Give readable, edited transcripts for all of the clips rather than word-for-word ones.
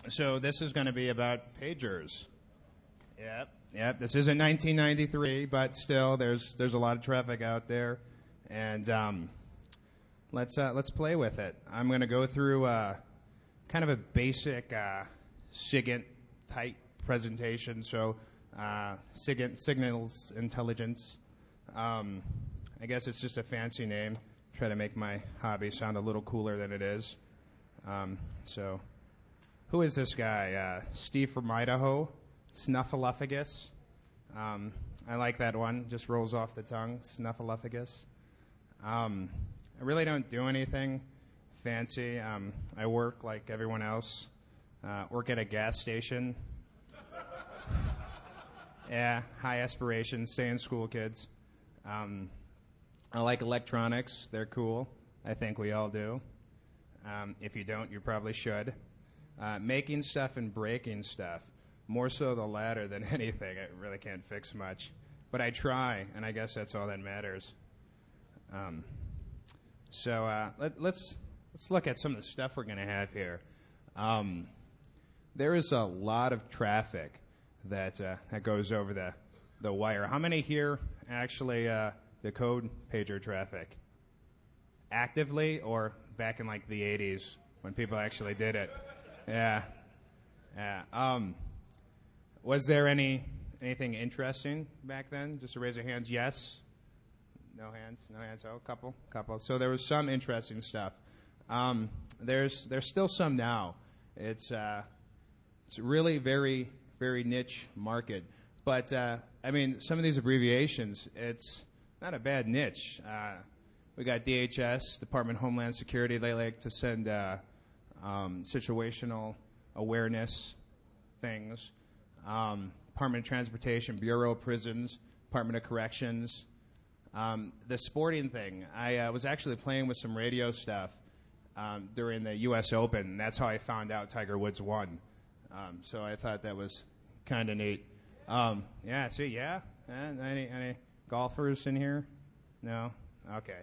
So this is going to be about pagers. Yep. This isn't 1993, but still, there's a lot of traffic out there, and let's play with it. I'm going to go through kind of a basic SIGINT type presentation. So SIGINT, Signals Intelligence. I guess it's just a fancy name. Try to make my hobby sound a little cooler than it is. So, who is this guy? Steve from Idaho, Snuffleupagus. I like that one. Just rolls off the tongue, Snuffleupagus. I really don't do anything fancy. I work like everyone else. Work at a gas station. Yeah, high aspirations. Stay in school, kids. I like electronics. They're cool. I think we all do. If you don't, you probably should. Making stuff and breaking stuff. More so the latter than anything. I really can't fix much. But I try, and I guess that's all that matters. Let's look at some of the stuff we're going to have here. There is a lot of traffic that goes over the wire. How many here actually decode pager traffic? Actively, or back in like the 80s when people actually did it? Yeah. Was there anything interesting back then? Just to raise your hands. Yes. No hands. Oh, couple. So there was some interesting stuff. There's still some now. It's really very, very niche market. But I mean, some of these abbreviations, it's not a bad niche. We got DHS, Department of Homeland Security. They like to send situational awareness things. Department of Transportation, Bureau of Prisons, Department of Corrections. The sporting thing, I was actually playing with some radio stuff during the U.S. Open. That's how I found out Tiger Woods won. So I thought that was kind of neat. Any golfers in here? No? Okay.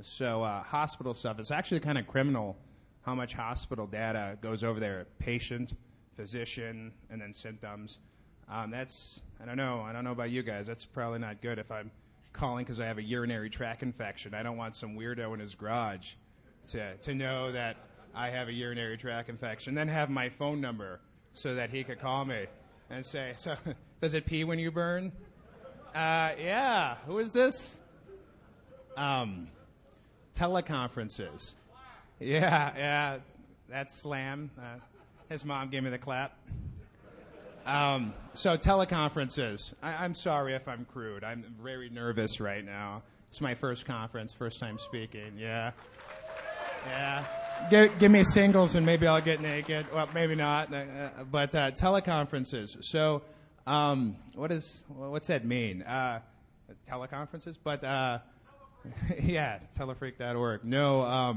Hospital stuff. It's actually kind of criminal how much hospital data goes over there. Patient, physician, and then symptoms. I don't know about you guys. That's probably not good if I'm calling because I have a urinary tract infection. I don't want some weirdo in his garage to know that I have a urinary tract infection, then have my phone number so that he could call me and say, so does it pee when you burn? Yeah. Who is this? Teleconferences. Yeah. That's slam. His mom gave me the clap. So teleconferences. I'm sorry if I'm crude. I'm very nervous right now. It's my first conference, first time speaking. Yeah. Give me singles and maybe I'll get naked. Well, maybe not. But teleconferences. So, what's that mean? Teleconferences? But yeah, telefreak.org. No,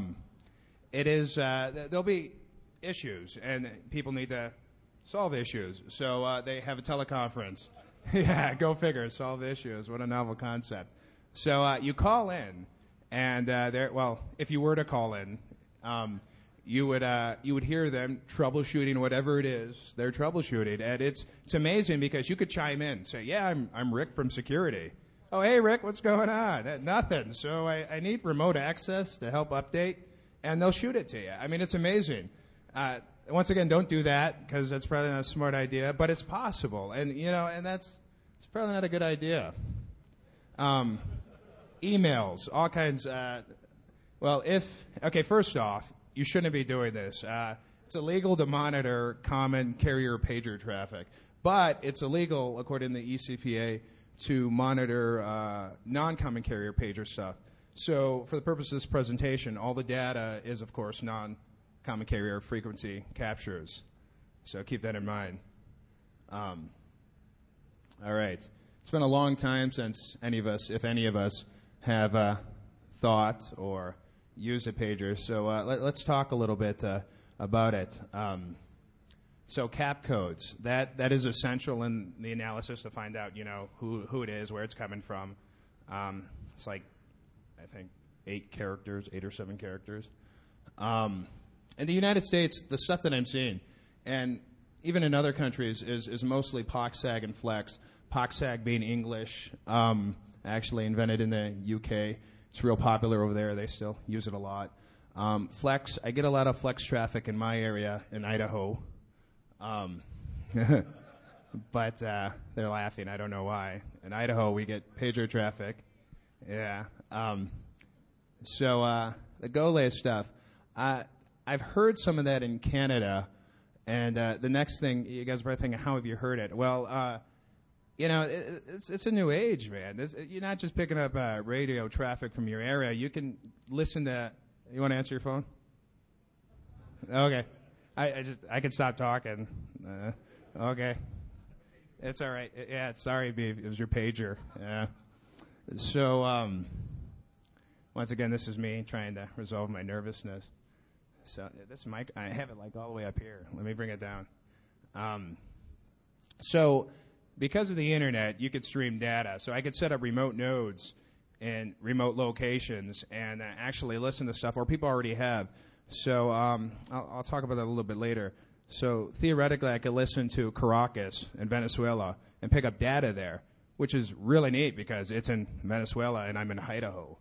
it is. There'll be issues, and people need to solve issues. So they have a teleconference. Yeah, go figure. Solve issues. What a novel concept. So you call in, and if you were to call in, you would hear them troubleshooting whatever it is they're troubleshooting, and it's amazing because you could chime in, say, "Yeah, I'm Rick from security." "Oh, hey Rick, what's going on?" "Nothing. So I need remote access to help update," and they'll shoot it to you. I mean, it's amazing. Once again, don't do that because that's probably not a smart idea, but it's possible, and it's probably not a good idea. Emails, all kinds. First off, you shouldn't be doing this. It's illegal to monitor common carrier pager traffic, but it's illegal, according to the ECPA, to monitor non-common carrier pager stuff. So for the purpose of this presentation, all the data is, of course, non-common carrier frequency captures. So keep that in mind. All right. It's been a long time since any of us, have thought or used a pager. So let's talk a little bit about it. So cap codes, that is essential in the analysis to find out, who it is, where it's coming from. It's like, I think, 8 or 7 characters. in the United States, the stuff that I'm seeing, and even in other countries, is mostly POC, and flex. POC being English, actually invented in the UK. It's real popular over there. They still use it a lot. Flex, I get a lot of flex traffic in my area in Idaho. But they're laughing. I don't know why. In Idaho, we get pager traffic. Yeah. So the Gole stuff, I've heard some of that in Canada. And the next thing, you guys are probably thinking, how have you heard it? Well, it's a new age, man. You're not just picking up radio traffic from your area. You can listen to. You want to answer your phone? Okay. I can stop talking. Okay. It's all right. Yeah, sorry, Beef. It was your pager. Yeah. So, once again, this is me trying to resolve my nervousness. So this mic, I have it like all the way up here. Let me bring it down. So, because of the internet, you could stream data. So I could set up remote nodes in remote locations and actually listen to stuff, or people already have. So I'll talk about that a little bit later. So theoretically, I could listen to Caracas in Venezuela and pick up data there, which is really neat because it's in Venezuela and I'm in Idaho.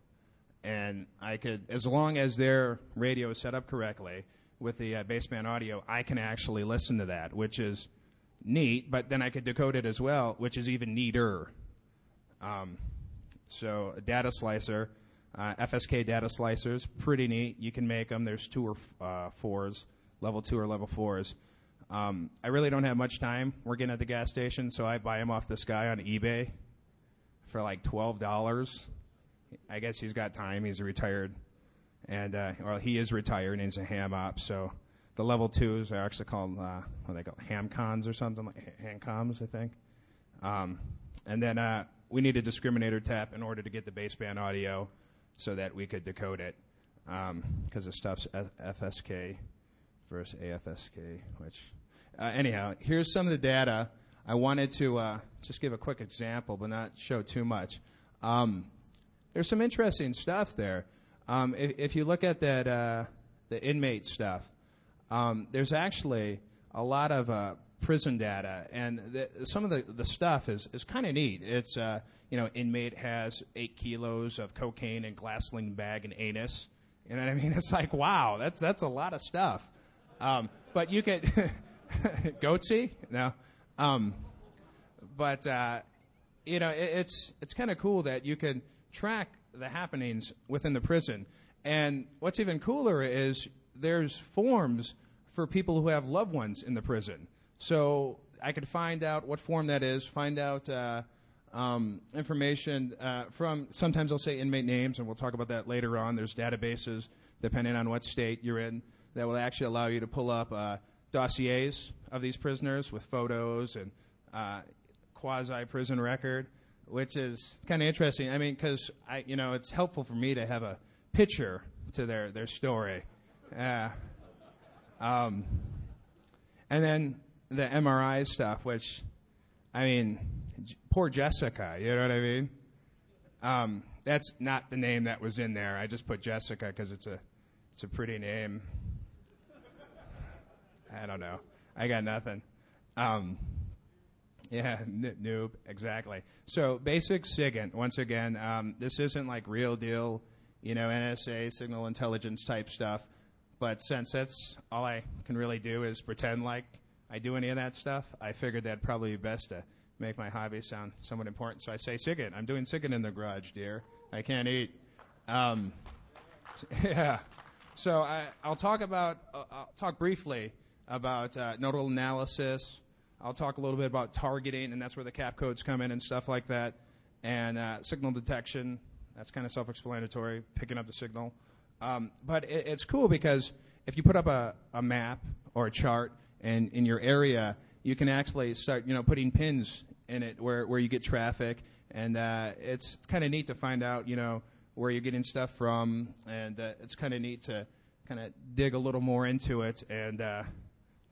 And I could, as long as their radio is set up correctly with the baseband audio, I can actually listen to that, which is neat. But then I could decode it as well, which is even neater. So a data slicer, FSK data slicers, pretty neat. You can make them. There's 2 or 4s, level 2 or level 4s. I really don't have much time working at the gas station, so I buy them off this guy on eBay for like $12. I guess he's got time. He's retired, and he is retired, and he's a ham op. So the level 2s are actually called what are they called, ham cons or something, like Hancoms, I think. And then we need a discriminator tap in order to get the baseband audio so that we could decode it, because the stuff's FSK versus AFSK. Which anyhow, here's some of the data. I wanted to just give a quick example, but not show too much. There's some interesting stuff there. If you look at that, the inmate stuff, there's actually a lot of prison data, and some of the stuff is kind of neat. It's inmate has 8 kilos of cocaine in glass-linked bag and anus. You know what I mean? It's like, wow, that's a lot of stuff. But you could goatsy? No. But it's kind of cool that you can track the happenings within the prison. And what's even cooler is there's forms for people who have loved ones in the prison. So I could find out what form that is, find out information from, sometimes they'll say inmate names, and we'll talk about that later on. There's databases, depending on what state you're in, that will actually allow you to pull up dossiers of these prisoners with photos and quasi-prison record, which is kind of interesting. I mean, because it's helpful for me to have a picture to their story. And then the MRI stuff, which, I mean, poor Jessica, you know what I mean? That's not the name that was in there. I just put Jessica because it's a pretty name. I don't know. I got nothing. Yeah, noob, exactly. So basic SIGINT, once again, this isn't like real deal, NSA, signal intelligence type stuff. But since that's all I can really do is pretend like I do any of that stuff, I figured that'd probably be best to make my hobby sound somewhat important. So I say SIGINT. I'm doing SIGINT in the garage, dear. I can't eat. Yeah. So I'll talk briefly about nodal analysis. I'll talk a little bit about targeting, and that's where the cap codes come in and stuff like that. And signal detection, that's kind of self-explanatory, picking up the signal. But it's cool because if you put up a map or a chart in your area, you can actually start, putting pins in it where you get traffic. And it's kind of neat to find out, where you're getting stuff from. And it's kind of neat to kind of dig a little more into it and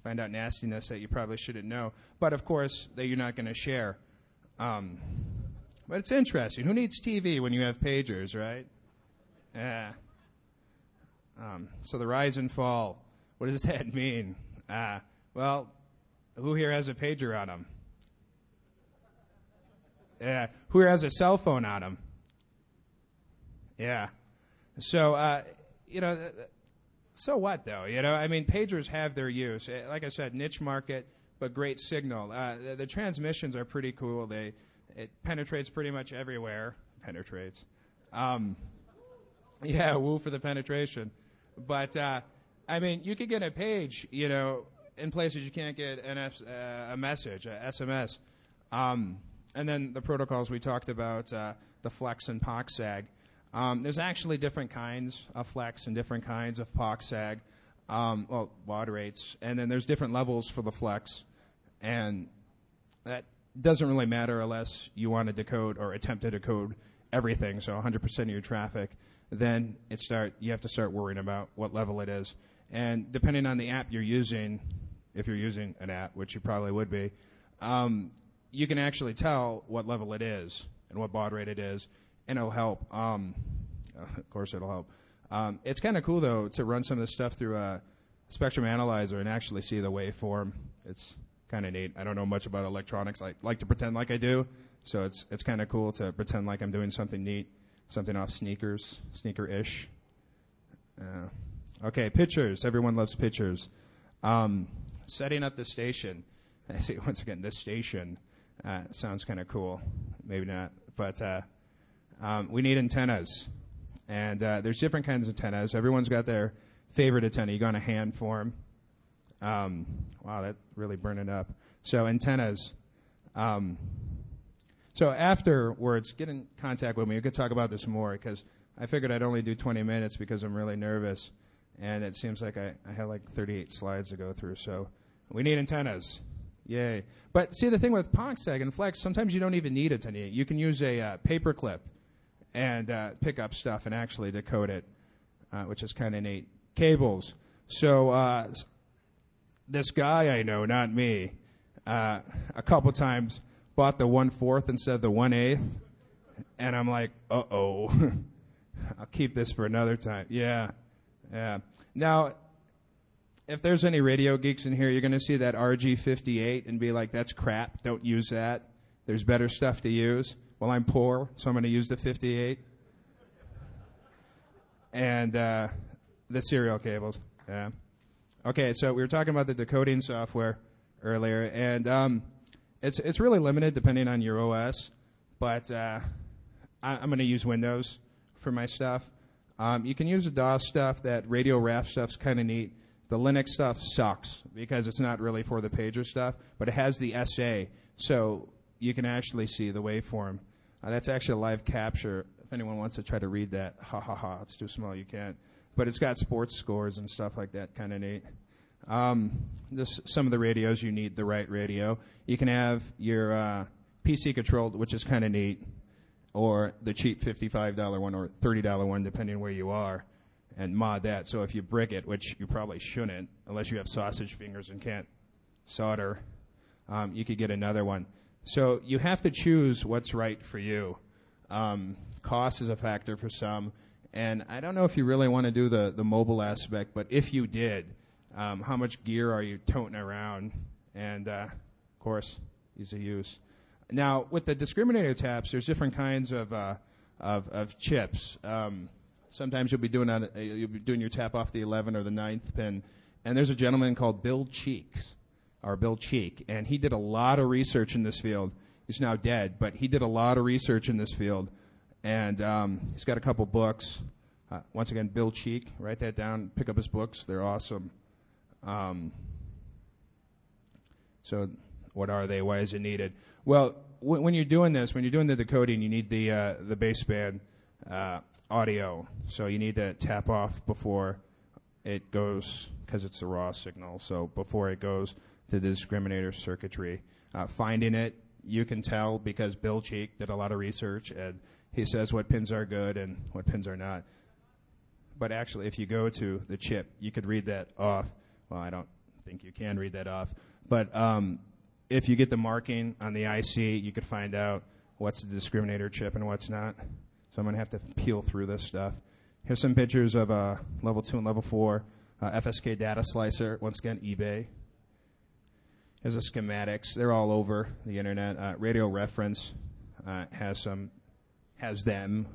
find out nastiness that you probably shouldn't know. But, of course, that you're not going to share. But it's interesting. Who needs TV when you have pagers, right? Yeah. So the rise and fall. What does that mean? Well, who here has a pager on them? Yeah. Who here has a cell phone on them? Yeah. So, so what, though? I mean, pagers have their use. Like I said, niche market, but great signal. The transmissions are pretty cool. It penetrates pretty much everywhere. Penetrates. Yeah, woo for the penetration. But, I mean, you could get a page, in places you can't get a message, a SMS. And then the protocols we talked about, the flex and POC-SAG. There's actually different kinds of flex and different kinds of POC-SAG, baud rates. And then there's different levels for the flex. And that doesn't really matter unless you want to decode or attempt to decode everything, so 100% of your traffic. Then you have to start worrying about what level it is. And depending on the app you're using, if you're using an app, which you probably would be, you can actually tell what level it is and what baud rate it is, and it'll help. Of course, it'll help. It's kind of cool, though, to run some of this stuff through a spectrum analyzer and actually see the waveform. It's kind of neat. I don't know much about electronics. I like to pretend like I do, so it's kind of cool to pretend like I'm doing something neat, something off sneaker-ish. Okay, pictures. Everyone loves pictures. Setting up the station. I see, once again, this station sounds kind of cool. Maybe not, but we need antennas. And there's different kinds of antennas. Everyone's got their favorite antenna. You go on a hand form. Wow, that's really burning up. So antennas. So afterwards, get in contact with me. We could talk about this more because I figured I'd only do 20 minutes because I'm really nervous. And it seems like I have like 38 slides to go through. So we need antennas. Yay. But see, the thing with POC-SAG and Flex, sometimes you don't even need a antenna. You can use a paper clip and pick up stuff and actually decode it, which is kind of neat. Cables. So this guy I know, not me, a couple times bought the 1/4 instead of the 1/8, and I'm like, uh-oh, I'll keep this for another time. Yeah. Now, if there's any radio geeks in here, you're going to see that RG58 and be like, that's crap, don't use that. There's better stuff to use. Well, I'm poor, so I'm going to use the 58. And the serial cables. Yeah. Okay, so we were talking about the decoding software earlier, and it's really limited depending on your OS, but I'm going to use Windows for my stuff. You can use the DOS stuff. That radio RAF stuff's kind of neat. The Linux stuff sucks because it's not really for the pager stuff, but it has the SA, so you can actually see the waveform. That's actually a live capture. If anyone wants to try to read that, it's too small, you can't. But it's got sports scores and stuff like that, kind of neat. Just some of the radios, you need the right radio. You can have your PC controlled, which is kind of neat, or the cheap $55 one or $30 one, depending where you are, and mod that. So if you brick it, which you probably shouldn't, unless you have sausage fingers and can't solder, you could get another one. So you have to choose what's right for you. Cost is a factor for some, and I don't know if you really want to do the mobile aspect, but if you did, how much gear are you toting around? And, of course, ease of use. Now, with the discriminator taps, there's different kinds of chips. Sometimes you'll be doing your tap off the 11 or the 9th pin, and there's a gentleman called Bill Cheek, and he did a lot of research in this field. He's now dead, but he did a lot of research in this field, and he's got a couple books. Once again, Bill Cheek, write that down, pick up his books. They're awesome. So what are they? Why is it needed? Well, when you're doing this, when you're doing the decoding, you need the baseband audio. So you need to tap off before it goes, because it's a raw signal, so before it goes to the discriminator circuitry. Finding it, you can tell because Bill Cheek did a lot of research, and he says what pins are good and what pins are not. But actually, if you go to the chip, you could read that off. Well, I don't think you can read that off. But if you get the marking on the IC, you could find out what's the discriminator chip and what's not. So I'm going to have to peel through this stuff. Here's some pictures of level 2 and level 4 FSK data slicer, once again, eBay. Here's the schematics. They're all over the internet. Radio Reference has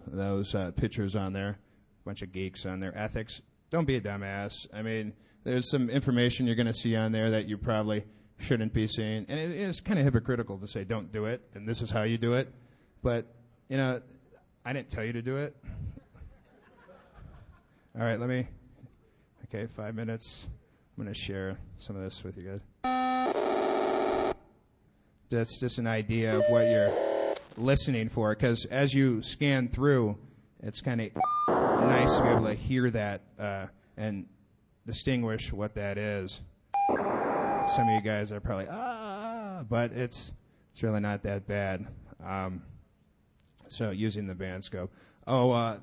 those pictures on there. A bunch of geeks on there. Ethics. Don't be a dumbass. I mean, there's some information you're going to see on there that you probably shouldn't be seeing. And it's kind of hypocritical to say don't do it, and this is how you do it. But, you know, I didn't tell you to do it. All right, okay, 5 minutes. I'm going to share some of this with you guys. That's just an idea of what you're listening for, because as you scan through, it's kind of nice to be able to hear that and distinguish what that is. Some of you guys are probably, but it's really not that bad. So using the band scope.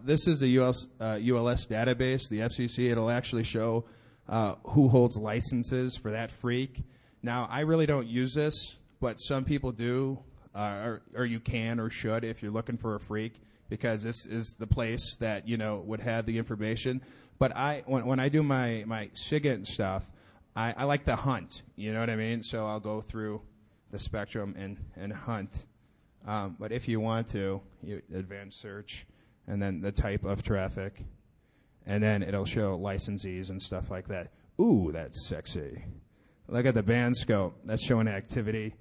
This is the ULS database, the FCC. It'll actually show who holds licenses for that freak. Now, I really don't use this, but some people do, or you can or should if you're looking for a freak, because this is the place that, you know, would have the information. But when I do my SIGINT and stuff, I like to hunt, you know what I mean? So I'll go through the spectrum and hunt. But if you want to, you advanced search, and then the type of traffic, and then it'll show licensees and stuff like that. Ooh, that's sexy. Look at the band scope. That's showing activity.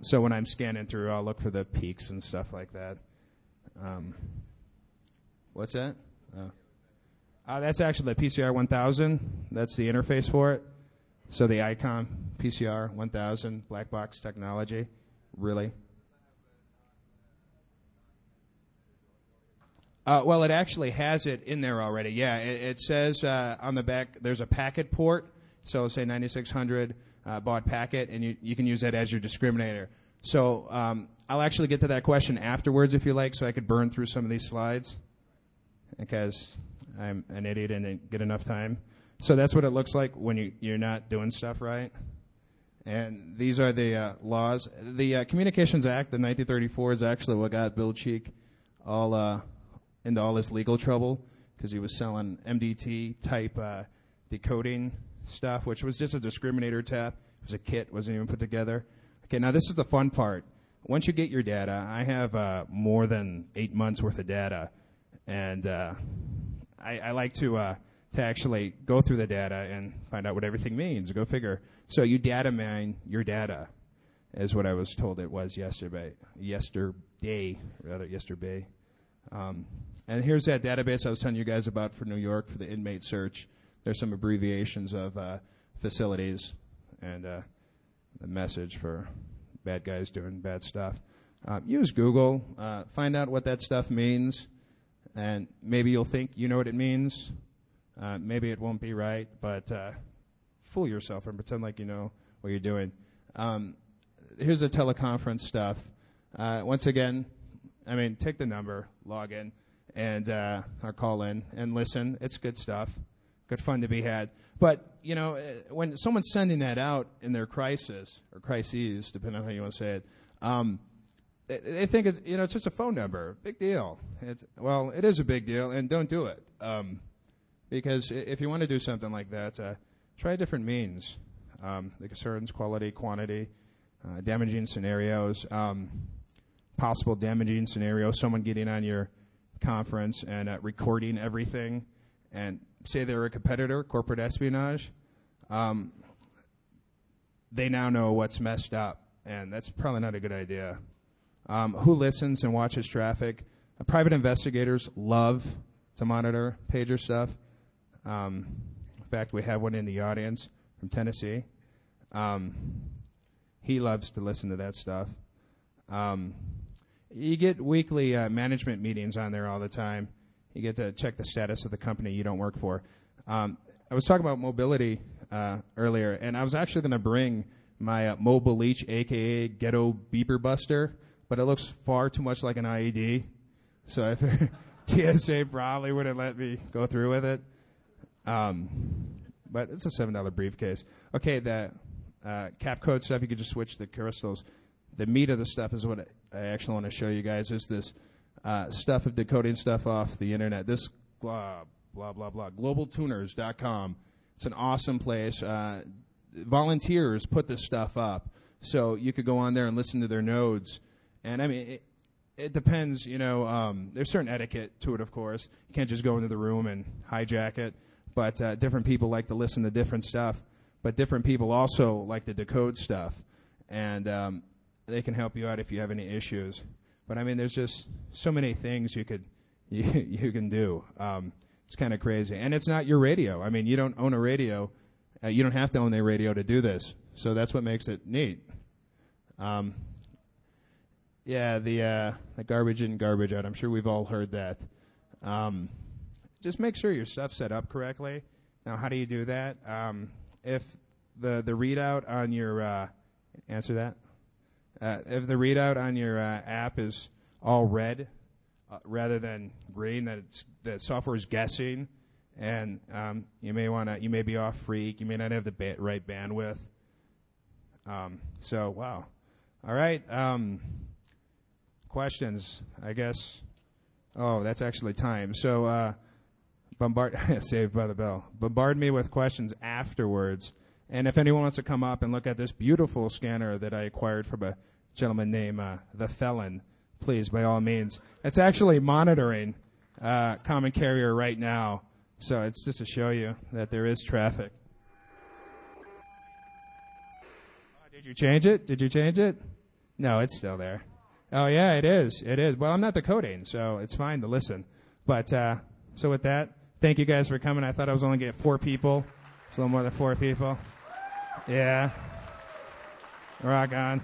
So when I'm scanning through, I'll look for the peaks and stuff like that. What's that? That's actually the PCR 1000. That's the interface for it. So the icon, PCR 1000, black box technology. Really? Well, it actually has it in there already. Yeah, it says on the back there's a packet port. So say 9600 baud packet, and you can use that as your discriminator. So I'll actually get to that question afterwards if you like, so I could burn through some of these slides, because I'm an idiot and didn't get enough time. So that's what it looks like when you're not doing stuff right. And these are the laws. The Communications Act of 1934 is actually what got Bill Cheek into all this legal trouble, because he was selling MDT-type decoding stuff, which was just a discriminator tap. It was a kit, wasn't even put together. Okay, now this is the fun part. Once you get your data, I have more than 8 months worth of data, and I like to actually go through the data and find out what everything means. Go figure. So you data mine your data, is what I was told it was yesterday. And here's that database I was telling you guys about for New York for the inmate search. There's some abbreviations of facilities and the message for bad guys doing bad stuff. Use Google. Find out what that stuff means, and maybe you'll think you know what it means. Maybe it won't be right, but fool yourself and pretend like you know what you're doing. Here's the teleconference stuff. Once again, I mean, take the number, log in, and or call in and listen. It's good stuff. Good fun to be had. But, you know, when someone's sending that out in their crisis, or crises, depending on how you want to say it, they think it's, you know, it's just a phone number. Big deal. Well, it is a big deal, and don't do it. Because if you want to do something like that, try different means. The concerns, quality, quantity, damaging scenarios, possible damaging scenarios, someone getting on your conference and recording everything, and say they're a competitor, corporate espionage, they now know what's messed up, and that's probably not a good idea. Who listens and watches traffic? Private investigators love to monitor pager stuff. In fact, we have one in the audience from Tennessee. He loves to listen to that stuff. You get weekly management meetings on there all the time. You get to check the status of the company you don't work for. I was talking about mobility earlier, and I was actually going to bring my mobile leech, a.k.a. Ghetto Beeper Buster, but it looks far too much like an IED. So I figured TSA probably wouldn't let me go through with it. But it's a $7 briefcase. Okay, the cap code stuff, you could just switch the crystals. The meat of the stuff is what I actually want to show you guys, is this stuff of decoding stuff off the internet. This blah, blah, blah, blah, globaltuners.com. It's an awesome place. Volunteers put this stuff up, so you could go on there and listen to their nodes. And I mean, it depends, there's certain etiquette to it, of course. You can't just go into the room and hijack it. But different people like to listen to different stuff. But different people also like to decode stuff. And they can help you out if you have any issues. But I mean, there's just so many things you can do. It's kind of crazy. And it's not your radio. I mean, you don't own a radio. You don't have to own a radio to do this. So that's what makes it neat. The garbage in, garbage out. I'm sure we've all heard that. Just make sure your stuff's set up correctly. Now, how do you do that? If the readout on your answer that. If the readout on your app is all red rather than green, that the software is guessing, and you may be off freak. You may not have the right bandwidth. Wow. All right. Questions, I guess. Oh, that's actually time. So saved by the bell. Bombard me with questions afterwards. And if anyone wants to come up and look at this beautiful scanner that I acquired from a gentleman named The Felon, please, by all means. It's actually monitoring Common Carrier right now. So it's just to show you that there is traffic. Did you change it? No, it's still there. Oh, yeah, it is. Well, I'm not decoding, so it's fine to listen. But so with that, thank you guys for coming. I thought I was only going to get 4 people. It's a little more than 4 people. Yeah. Rock on.